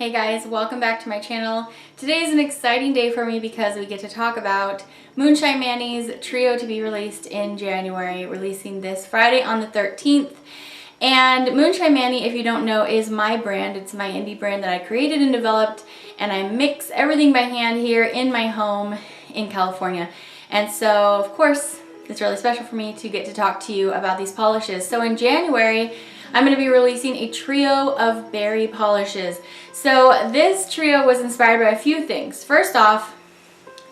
Hey guys, welcome back to my channel. Today is an exciting day for me because we get to talk about Moonshine Manny's trio to be released in January, releasing this Friday on the 13th. And Moonshine Manny, if you don't know, is my brand. It's my indie brand that I created and developed, and I mix everything by hand here in my home in California. And so, of course, it's really special for me to get to talk to you about these polishes. So in January, I'm going to be releasing a trio of berry polishes. So this trio was inspired by a few things. First off,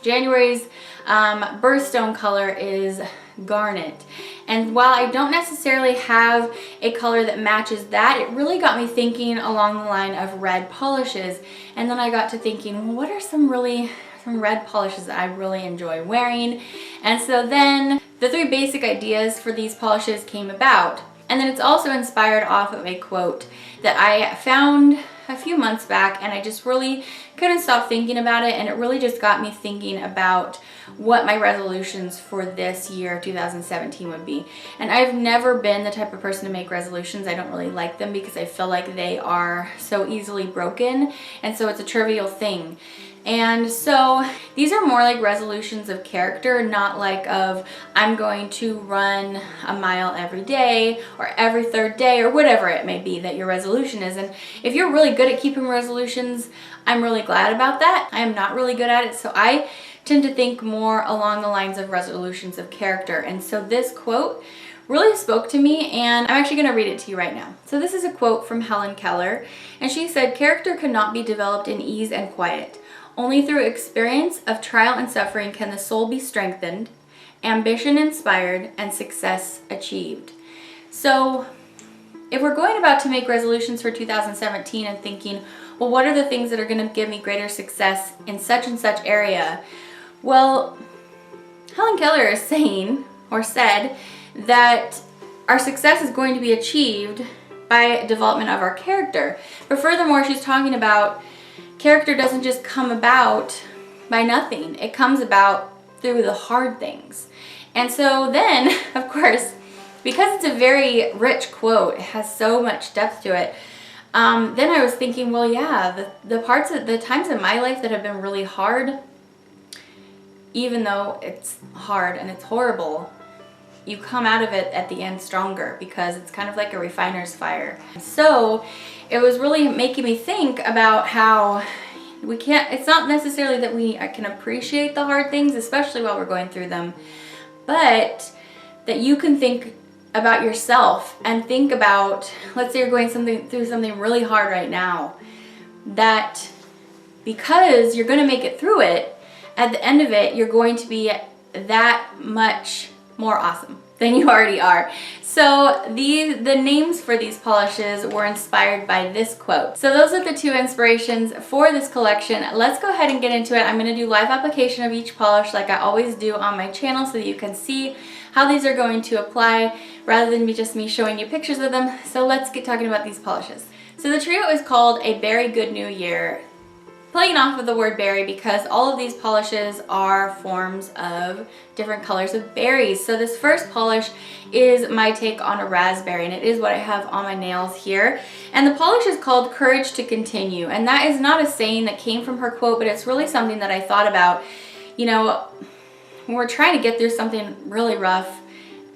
January's birthstone color is garnet. And while I don't necessarily have a color that matches that, it really got me thinking along the line of red polishes. And then I got to thinking, well, what are some red polishes that I really enjoy wearing? And so then the three basic ideas for these polishes came about. And then it's also inspired off of a quote that I found a few months back, and I just really couldn't stop thinking about it, and it really just got me thinking about what my resolutions for this year, 2017, would be. And I've never been the type of person to make resolutions. I don't really like them because I feel like they are so easily broken, and so it's a trivial thing. And so these are more like resolutions of character, not like of I'm going to run a mile every day or every third day or whatever it may be that your resolution is. And if you're really good at keeping resolutions, I'm really glad about that. I am not really good at it, so I tend to think more along the lines of resolutions of character. And so this quote really spoke to me, and I'm actually going to read it to you right now. So this is a quote from Helen Keller, and she said, "Character cannot be developed in ease and quiet. Only through experience of trial and suffering can the soul be strengthened, ambition inspired, and success achieved." So if we're going about to make resolutions for 2017 and thinking, well, what are the things that are going to give me greater success in such and such area? Well, Helen Keller is saying, or said, that our success is going to be achieved by development of our character. But furthermore, she's talking about character doesn't just come about by nothing. It comes about through the hard things. And so then, of course, because it's a very rich quote, it has so much depth to it, then I was thinking, well, yeah, the times in my life that have been really hard, even though it's hard and it's horrible, you come out of it at the end stronger, because it's kind of like a refiner's fire. So it was really making me think about how it's not necessarily that we can appreciate the hard things, especially while we're going through them, but that you can think about yourself and think about, let's say you're going through something really hard right now, that because you're going to make it through it, at the end of it, you're going to be that much more awesome than you already are. So the names for these polishes were inspired by this quote. So those are the two inspirations for this collection. Let's go ahead and get into it. I'm going to do live application of each polish like I always do on my channel, so that you can see how these are going to apply rather than just me showing you pictures of them. So let's get talking about these polishes. So the trio is called A Berry Good New Year, playing off of the word berry because all of these polishes are forms of different colors of berries. So this first polish is my take on a raspberry, and it is what I have on my nails here. And the polish is called Courage to Continue, and that is not a saying that came from her quote, but it's really something that I thought about. You know, when we're trying to get through something really rough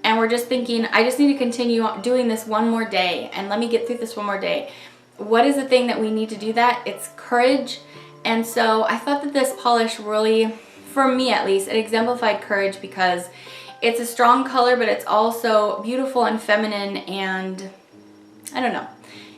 and we're just thinking, I just need to continue doing this one more day, and let me get through this one more day. What is the thing that we need to do that? It's courage. And so I thought that this polish really, for me at least, it exemplified courage because it's a strong color, but it's also beautiful and feminine, and I don't know.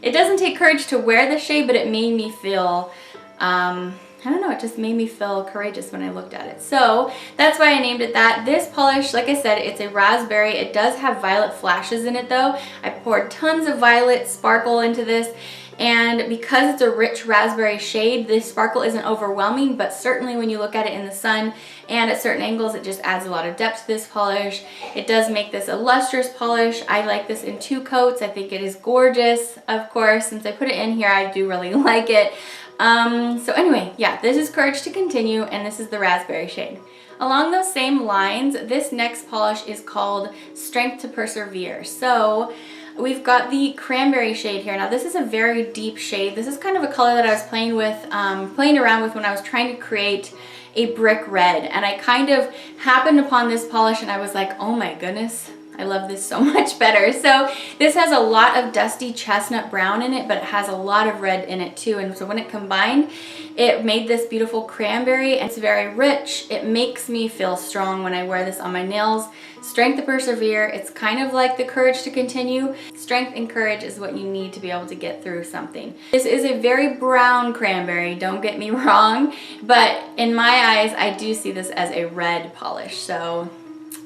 It doesn't take courage to wear the shade, but it made me feel, I don't know, it just made me feel courageous when I looked at it. So that's why I named it that. This polish, like I said, it's a raspberry. It does have violet flashes in it though. I poured tons of violet sparkle into this. And because it's a rich raspberry shade, the sparkle isn't overwhelming, but certainly when you look at it in the sun and at certain angles, it just adds a lot of depth to this polish. It does make this a lustrous polish. I like this in 2 coats. I think it is gorgeous, of course. Since I put it in here, I do really like it. So anyway, yeah, this is Courage to Continue, and this is the raspberry shade. Along those same lines, this next polish is called Strength to Persevere. So we've got the cranberry shade here. Now this is a very deep shade. This is kind of a color that I was playing around with when I was trying to create a brick red, and I kind of happened upon this polish and I was like, oh my goodness, I love this so much better. So this has a lot of dusty chestnut brown in it, but it has a lot of red in it too. And so when it combined, it made this beautiful cranberry, and it's very rich. It makes me feel strong when I wear this on my nails. Strength to persevere. It's kind of like the courage to continue. Strength and courage is what you need to be able to get through something. This is a very brown cranberry, don't get me wrong, but in my eyes, I do see this as a red polish. So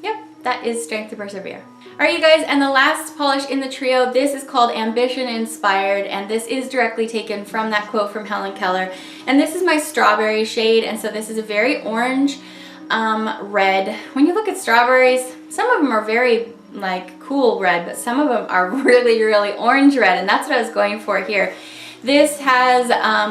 yep, that is Strength to Persevere. All right, you guys, and the last polish in the trio, this is called Ambition Inspired, and this is directly taken from that quote from Helen Keller. And this is my strawberry shade, and so this is a very orange red. When you look at strawberries, some of them are very like cool red, but some of them are really, really orange red, and that's what I was going for here. This has,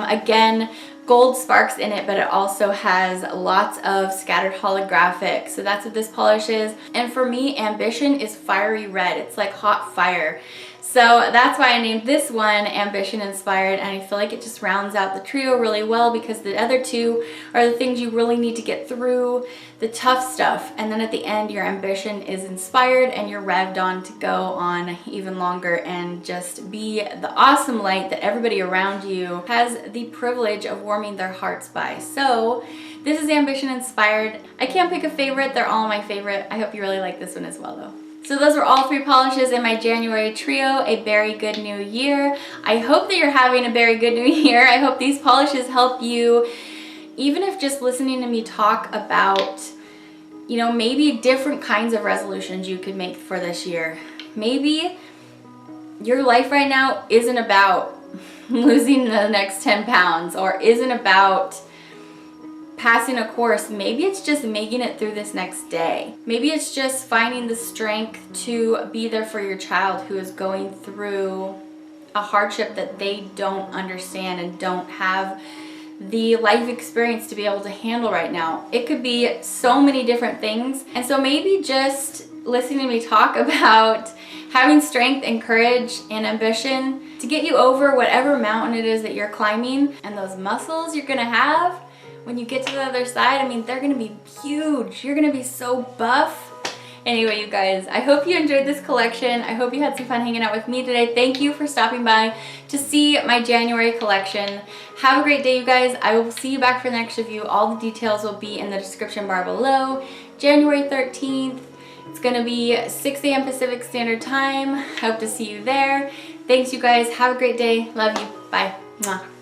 again, gold sparks in it, but it also has lots of scattered holographic. So that's what this polish is. And for me, Ambition is fiery red. It's like hot fire. So that's why I named this one Ambition Inspired, and I feel like it just rounds out the trio really well, because the other two are the things you really need to get through, the tough stuff, and then at the end your ambition is inspired and you're revved on to go on even longer and just be the awesome light that everybody around you has the privilege of warming their hearts by. So this is Ambition Inspired. I can't pick a favorite, they're all my favorite. I hope you really like this one as well though. So those were all 3 polishes in my January trio. A very good new year. I hope that you're having a very good new year. I hope these polishes help you, even if just listening to me talk about, you know, maybe different kinds of resolutions you could make for this year. Maybe your life right now isn't about losing the next 10 pounds or isn't about passing a course. Maybe it's just making it through this next day. Maybe it's just finding the strength to be there for your child who is going through a hardship that they don't understand and don't have the life experience to be able to handle right now. It could be so many different things. And so maybe just listening to me talk about having strength and courage and ambition to get you over whatever mountain it is that you're climbing, and those muscles you're gonna have when you get to the other side, I mean, they're gonna be huge. You're gonna be so buff. Anyway, you guys, I hope you enjoyed this collection. I hope you had some fun hanging out with me today. Thank you for stopping by to see my January collection. Have a great day, you guys. I will see you back for the next review. All the details will be in the description bar below. January 13th. It's gonna be 6 a.m. Pacific Standard Time. Hope to see you there. Thanks, you guys. Have a great day. Love you. Bye. Mwah.